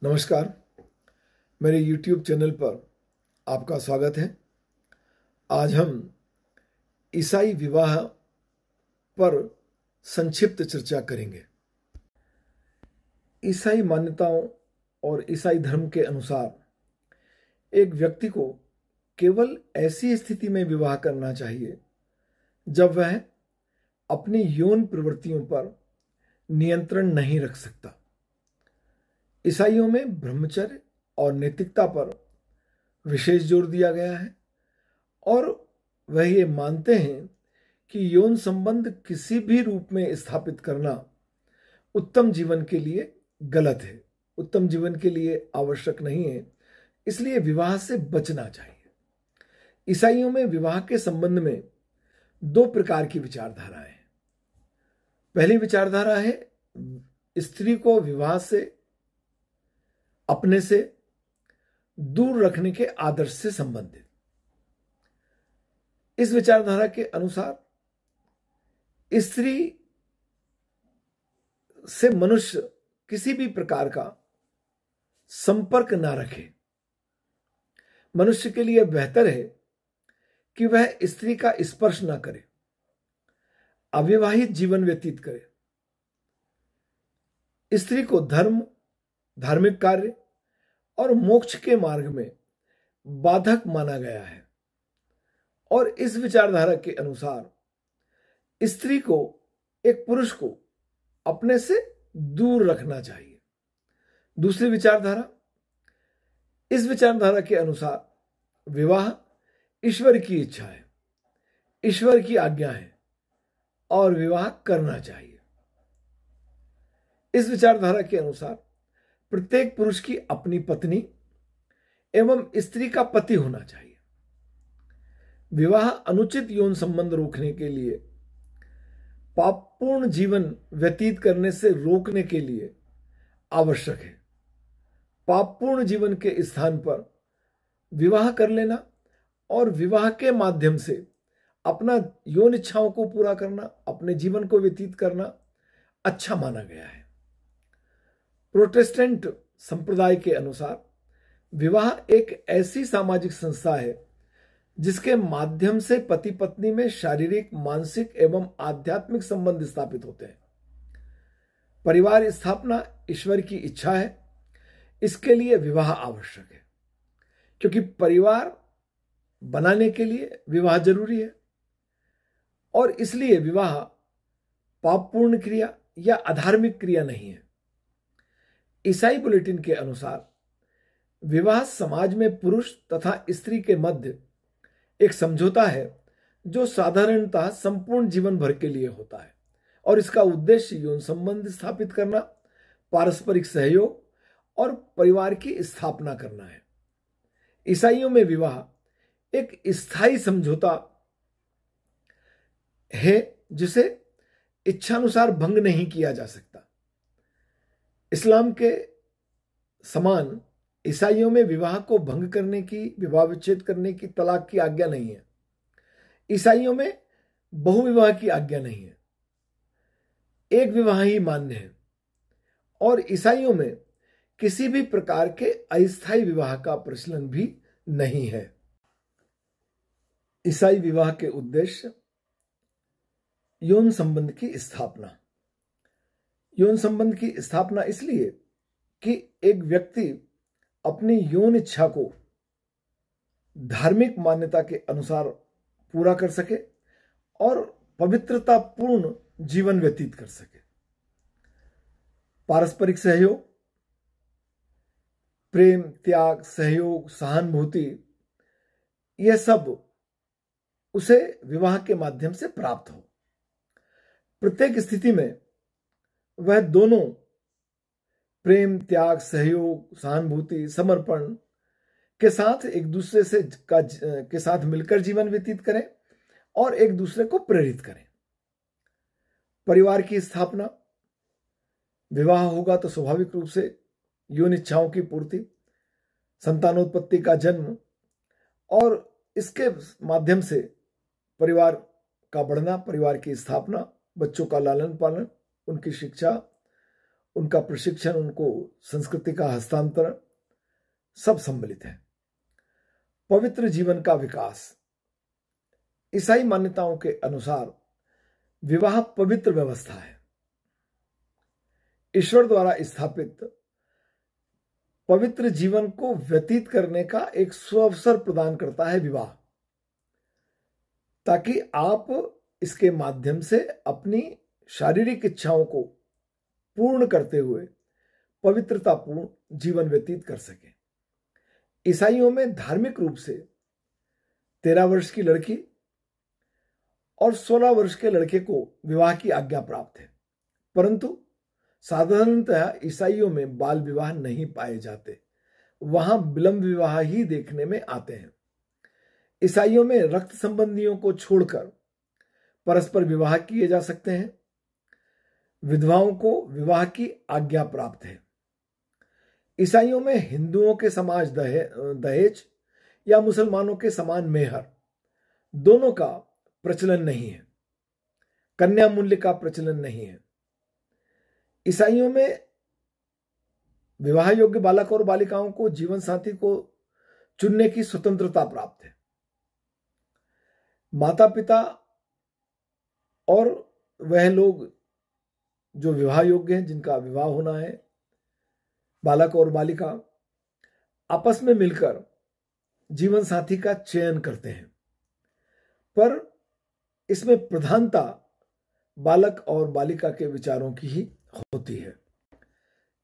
नमस्कार। मेरे YouTube channel पर आपका स्वागत है। आज हम ईसाई विवाह पर संक्षिप्त चर्चा करेंगे। ईसाई मान्यताओं और ईसाई धर्म के अनुसार एक व्यक्ति को केवल ऐसी स्थिति में विवाह करना चाहिए जब वह अपनी यौन प्रवृत्तियों पर नियंत्रण नहीं रख सकता। ईसाइयों में ब्रह्मचर्य और नैतिकता पर विशेष जोर दिया गया है और वह ये मानते हैं कि यौन संबंध किसी भी रूप में स्थापित करना उत्तम जीवन के लिए गलत है, उत्तम जीवन के लिए आवश्यक नहीं है, इसलिए विवाह से बचना चाहिए। ईसाइयों में विवाह के संबंध में दो प्रकार की विचारधाराएं हैं। पहली विचारधारा है स्त्री को विवाह से अपने से दूर रखने के आदर्श से संबंधित। इस विचारधारा के अनुसार स्त्री से मनुष्य किसी भी प्रकार का संपर्क ना रखे। मनुष्य के लिए बेहतर है कि वह स्त्री का स्पर्श ना करे, अविवाहित जीवन व्यतीत करे। स्त्री को धर्म, धार्मिक कार्य और मोक्ष के मार्ग में बाधक माना गया है और इस विचारधारा के अनुसार स्त्री को एक पुरुष को अपने से दूर रखना चाहिए। दूसरी विचारधारा, इस विचारधारा के अनुसार विवाह ईश्वर की इच्छा है, ईश्वर की आज्ञा है और विवाह करना चाहिए। इस विचारधारा के अनुसार प्रत्येक पुरुष की अपनी पत्नी एवं स्त्री का पति होना चाहिए। विवाह अनुचित यौन संबंध रोकने के लिए, पापपूर्ण जीवन व्यतीत करने से रोकने के लिए आवश्यक है। पापपूर्ण जीवन के स्थान पर विवाह कर लेना और विवाह के माध्यम से अपना यौन इच्छाओं को पूरा करना, अपने जीवन को व्यतीत करना अच्छा माना गया है। प्रोटेस्टेंट संप्रदाय के अनुसार विवाह एक ऐसी सामाजिक संस्था है जिसके माध्यम से पति पत्नी में शारीरिक, मानसिक एवं आध्यात्मिक संबंध स्थापित होते हैं। परिवार स्थापना ईश्वर की इच्छा है, इसके लिए विवाह आवश्यक है, क्योंकि परिवार बनाने के लिए विवाह जरूरी है और इसलिए विवाह पापपूर्ण क्रिया या अधार्मिक क्रिया नहीं है। ईसाई बुलेटिन के अनुसार विवाह समाज में पुरुष तथा स्त्री के मध्य एक समझौता है जो साधारणतः संपूर्ण जीवन भर के लिए होता है और इसका उद्देश्य यौन संबंध स्थापित करना, पारस्परिक सहयोग और परिवार की स्थापना करना है। ईसाइयों में विवाह एक स्थायी समझौता है जिसे इच्छानुसार भंग नहीं किया जा सकता। इस्लाम के समान ईसाइयों में विवाह को भंग करने की, विवाह विच्छेद करने की, तलाक की आज्ञा नहीं है। ईसाइयों में बहुविवाह की आज्ञा नहीं है, एक विवाह ही मान्य है और ईसाइयों में किसी भी प्रकार के अस्थायी विवाह का प्रचलन भी नहीं है। ईसाई विवाह के उद्देश्य यौन संबंध की स्थापना। यौन संबंध की स्थापना इसलिए कि एक व्यक्ति अपनी यौन इच्छा को धार्मिक मान्यता के अनुसार पूरा कर सके और पवित्रतापूर्ण जीवन व्यतीत कर सके। पारस्परिक सहयोग, प्रेम, त्याग, सहयोग, सहानुभूति, यह सब उसे विवाह के माध्यम से प्राप्त हो। प्रत्येक स्थिति में वह दोनों प्रेम, त्याग, सहयोग, सहानुभूति, समर्पण के साथ एक दूसरे के साथ मिलकर जीवन व्यतीत करें और एक दूसरे को प्रेरित करें। परिवार की स्थापना, विवाह होगा तो स्वाभाविक रूप से यौन इच्छाओं की पूर्ति, संतानोत्पत्ति का जन्म और इसके माध्यम से परिवार का बढ़ना, परिवार की स्थापना, बच्चों का लालन पालन, उनकी शिक्षा, उनका प्रशिक्षण, उनको संस्कृति का हस्तांतरण सब सम्मिलित है। पवित्र जीवन का विकास। ईसाई मान्यताओं के अनुसार विवाह पवित्र व्यवस्था है। ईश्वर द्वारा स्थापित पवित्र जीवन को व्यतीत करने का एक सुअवसर प्रदान करता है विवाह, ताकि आप इसके माध्यम से अपनी शारीरिक इच्छाओं को पूर्ण करते हुए पवित्रतापूर्ण जीवन व्यतीत कर सकें। ईसाइयों में धार्मिक रूप से 13 वर्ष की लड़की और 16 वर्ष के लड़के को विवाह की आज्ञा प्राप्त है, परंतु साधारणतः ईसाइयों में बाल विवाह नहीं पाए जाते, वहां विलंब विवाह ही देखने में आते हैं। ईसाइयों में रक्त संबंधियों को छोड़कर परस्पर विवाह किए जा सकते हैं। विधवाओं को विवाह की आज्ञा प्राप्त है। ईसाइयों में हिंदुओं के समाज दहेज या मुसलमानों के समान मेहर दोनों का प्रचलन नहीं है। कन्या मूल्य का प्रचलन नहीं है। ईसाइयों में विवाह योग्य बालक और बालिकाओं को जीवन साथी को चुनने की स्वतंत्रता प्राप्त है। माता पिता और वह लोग जो विवाह योग्य हैं, जिनका विवाह होना है, बालक और बालिका आपस में मिलकर जीवन साथी का चयन करते हैं, पर इसमें प्रधानता बालक और बालिका के विचारों की ही होती है।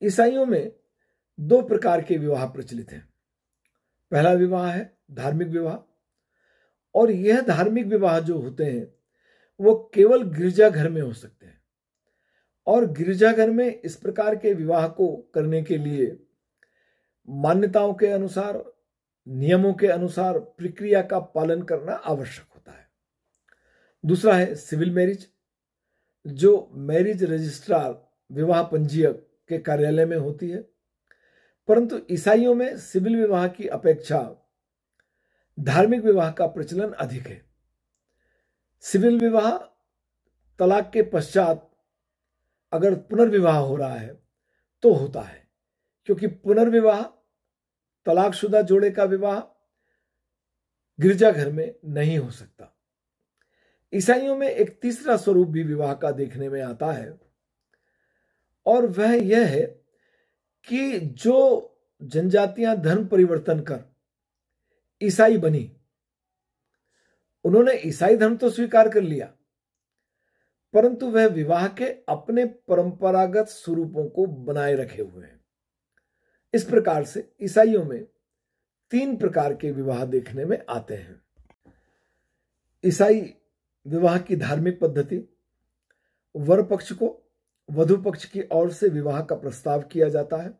ईसाइयों में 2 प्रकार के विवाह प्रचलित हैं। पहला विवाह है धार्मिक विवाह, और यह धार्मिक विवाह जो होते हैं वो केवल गिरजाघर में हो सकते हैं, और गिरजाघर में इस प्रकार के विवाह को करने के लिए मान्यताओं के अनुसार, नियमों के अनुसार प्रक्रिया का पालन करना आवश्यक होता है। दूसरा है सिविल मैरिज, जो मैरिज रजिस्ट्रार, विवाह पंजीयक के कार्यालय में होती है, परंतु ईसाइयों में सिविल विवाह की अपेक्षा धार्मिक विवाह का प्रचलन अधिक है। सिविल विवाह तलाक के पश्चात अगर पुनर्विवाह हो रहा है तो होता है, क्योंकि पुनर्विवाह, तलाकशुदा जोड़े का विवाह गिरजाघर में नहीं हो सकता। ईसाइयों में एक तीसरा स्वरूप भी विवाह का देखने में आता है, और वह यह है कि जो जनजातियां धर्म परिवर्तन कर ईसाई बनी, उन्होंने ईसाई धर्म तो स्वीकार कर लिया, परंतु वह विवाह के अपने परंपरागत स्वरूपों को बनाए रखे हुए हैं। इस प्रकार से ईसाइयों में 3 प्रकार के विवाह देखने में आते हैं। ईसाई विवाह की धार्मिक पद्धति: वर पक्ष को वधु पक्ष की ओर से विवाह का प्रस्ताव किया जाता है।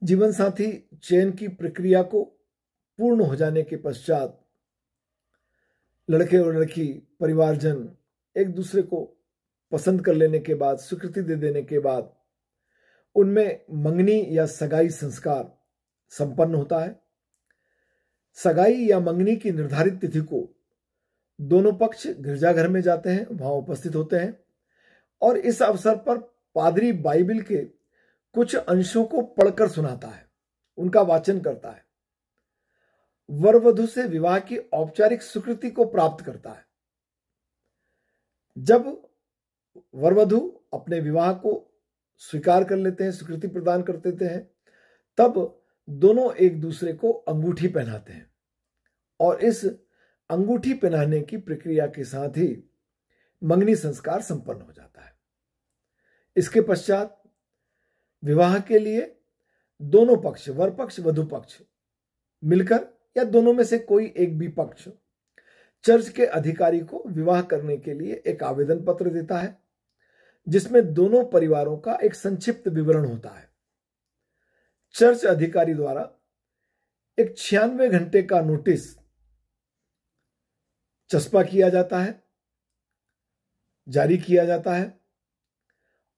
जीवन साथी चयन की प्रक्रिया को पूर्ण हो जाने के पश्चात लड़के और लड़की, परिवारजन एक दूसरे को पसंद कर लेने के बाद, स्वीकृति दे देने के बाद उनमें मंगनी या सगाई संस्कार संपन्न होता है। सगाई या मंगनी की निर्धारित तिथि को दोनों पक्ष गिरजाघर में जाते हैं, वहां उपस्थित होते हैं, और इस अवसर पर पादरी बाइबिल के कुछ अंशों को पढ़कर सुनाता है, उनका वाचन करता है। वर वधु से विवाह की औपचारिक स्वीकृति को प्राप्त करता है। जब वर वधु अपने विवाह को स्वीकार कर लेते हैं, स्वीकृति प्रदान कर देते हैं, तब दोनों एक दूसरे को अंगूठी पहनाते हैं, और इस अंगूठी पहनाने की प्रक्रिया के साथ ही मंगनी संस्कार संपन्न हो जाता है। इसके पश्चात विवाह के लिए दोनों पक्ष, वर पक्ष वधु पक्ष मिलकर या दोनों में से कोई एक भी पक्ष चर्च के अधिकारी को विवाह करने के लिए एक आवेदन पत्र देता है, जिसमें दोनों परिवारों का एक संक्षिप्त विवरण होता है। चर्च अधिकारी द्वारा एक 96 घंटे का नोटिस चस्पा किया जाता है, जारी किया जाता है,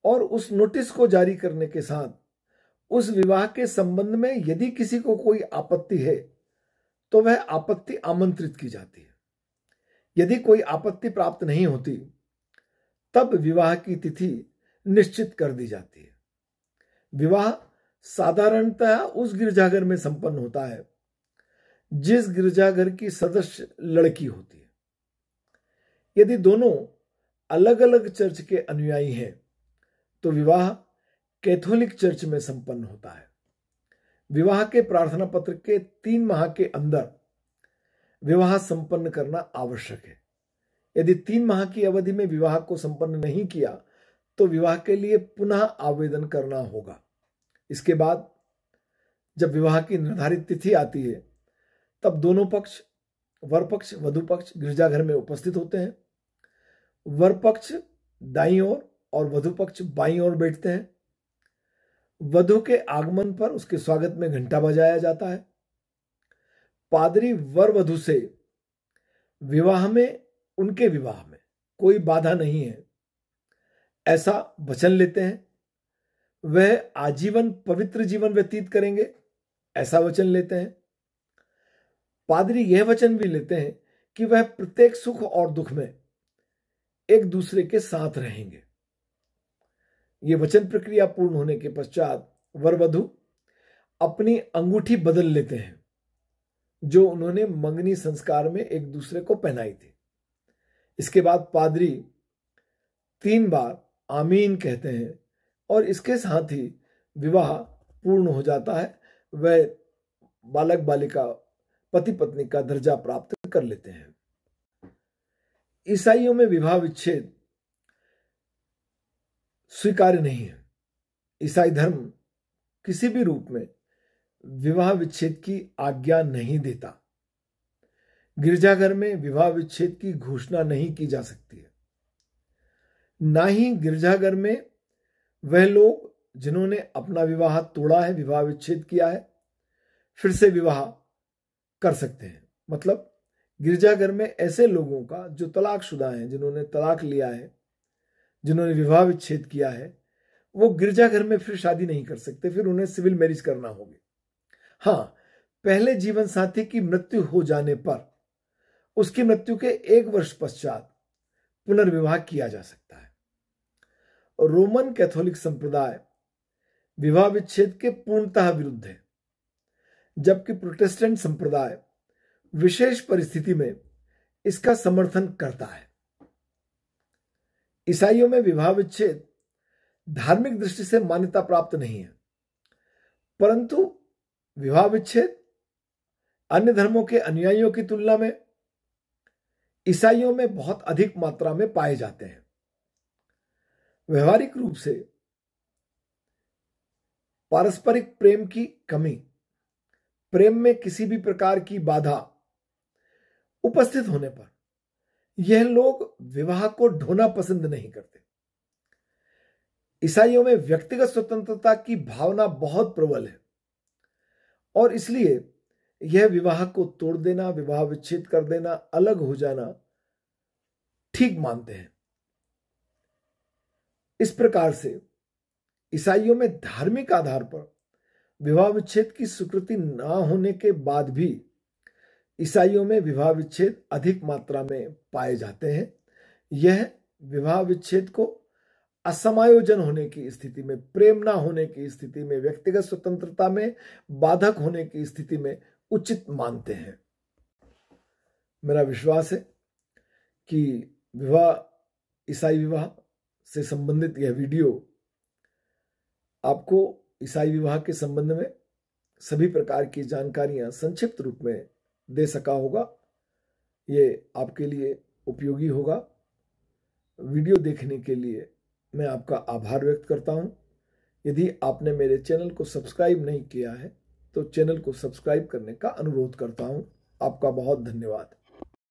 और उस नोटिस को जारी करने के साथ उस विवाह के संबंध में यदि किसी को कोई आपत्ति है तो वह आपत्ति आमंत्रित की जाती है। यदि कोई आपत्ति प्राप्त नहीं होती तब विवाह की तिथि निश्चित कर दी जाती है। विवाह साधारणतः उस गिरजाघर में संपन्न होता है जिस गिरजाघर की सदस्य लड़की होती है। यदि दोनों अलग अलग चर्च के अनुयायी हैं तो विवाह कैथोलिक चर्च में संपन्न होता है। विवाह के प्रार्थना पत्र के 3 माह के अंदर विवाह संपन्न करना आवश्यक है। यदि 3 माह की अवधि में विवाह को संपन्न नहीं किया तो विवाह के लिए पुनः आवेदन करना होगा। इसके बाद जब विवाह की निर्धारित तिथि आती है तब दोनों पक्ष, वर पक्ष वधु पक्ष गिरजाघर में उपस्थित होते हैं। वर पक्ष दाईं ओर और वधु पक्ष बाईं ओर बैठते हैं। वधु के आगमन पर उसके स्वागत में घंटा बजाया जाता है। पादरी वर वधु से उनके विवाह में कोई बाधा नहीं है ऐसा वचन लेते हैं। वह आजीवन पवित्र जीवन व्यतीत करेंगे ऐसा वचन लेते हैं। पादरी यह वचन भी लेते हैं कि वह प्रत्येक सुख और दुख में एक दूसरे के साथ रहेंगे। यह वचन प्रक्रिया पूर्ण होने के पश्चात वर वधु अपनी अंगूठी बदल लेते हैं जो उन्होंने मंगनी संस्कार में एक दूसरे को पहनाई थी। इसके बाद पादरी 3 बार आमीन कहते हैं और इसके साथ ही विवाह पूर्ण हो जाता है। वह बालक बालिका पति पत्नी का दर्जा प्राप्त कर लेते हैं। ईसाइयों में विवाह विच्छेद स्वीकार्य नहीं है। ईसाई धर्म किसी भी रूप में विवाह विच्छेद की आज्ञा नहीं देता। गिरजाघर में विवाह विच्छेद की घोषणा नहीं की जा सकती है। ना ही गिरजाघर में वह लोग जिन्होंने अपना विवाह तोड़ा है, विवाह विच्छेद किया है, फिर से विवाह कर सकते हैं। मतलब गिरजाघर में ऐसे लोगों का जो तलाकशुदा हैं, जिन्होंने तलाक लिया है, जिन्होंने विवाह विच्छेद किया है, वो गिरजाघर में फिर शादी नहीं कर सकते, फिर उन्हें सिविल मैरिज करना होगी। हाँ, पहले जीवन साथी की मृत्यु हो जाने पर उसकी मृत्यु के 1 वर्ष पश्चात पुनर्विवाह किया जा सकता है। रोमन कैथोलिक संप्रदाय विवाह विच्छेद के पूर्णतः विरुद्ध है, जबकि प्रोटेस्टेंट संप्रदाय विशेष परिस्थिति में इसका समर्थन करता है। ईसाइयों में विवाह विच्छेद धार्मिक दृष्टि से मान्यता प्राप्त नहीं है, परंतु विवाह विच्छेद अन्य धर्मों के अनुयायियों की तुलना में ईसाइयों में बहुत अधिक मात्रा में पाए जाते हैं। व्यवहारिक रूप से पारस्परिक प्रेम की कमी, प्रेम में किसी भी प्रकार की बाधा उपस्थित होने पर यह लोग विवाह को ढोना पसंद नहीं करते। ईसाइयों में व्यक्तिगत स्वतंत्रता की भावना बहुत प्रबल है और इसलिए यह विवाह को तोड़ देना, विवाह विच्छेद कर देना, अलग हो जाना ठीक मानते हैं। इस प्रकार से ईसाइयों में धार्मिक आधार पर विवाह विच्छेद की स्वीकृति ना होने के बाद भी ईसाइयों में विवाह विच्छेद अधिक मात्रा में पाए जाते हैं। यह विवाह विच्छेद को असमायोजन होने की स्थिति में, प्रेम ना होने की स्थिति में, व्यक्तिगत स्वतंत्रता में बाधक होने की स्थिति में उचित मानते हैं। मेरा विश्वास है कि ईसाई विवाह से संबंधित यह वीडियो आपको ईसाई विवाह के संबंध में सभी प्रकार की जानकारियां संक्षिप्त रूप में दे सका होगा। ये आपके लिए उपयोगी होगा। वीडियो देखने के लिए मैं आपका आभार व्यक्त करता हूं। यदि आपने मेरे चैनल को सब्सक्राइब नहीं किया है तो चैनल को सब्सक्राइब करने का अनुरोध करता हूं। आपका बहुत धन्यवाद।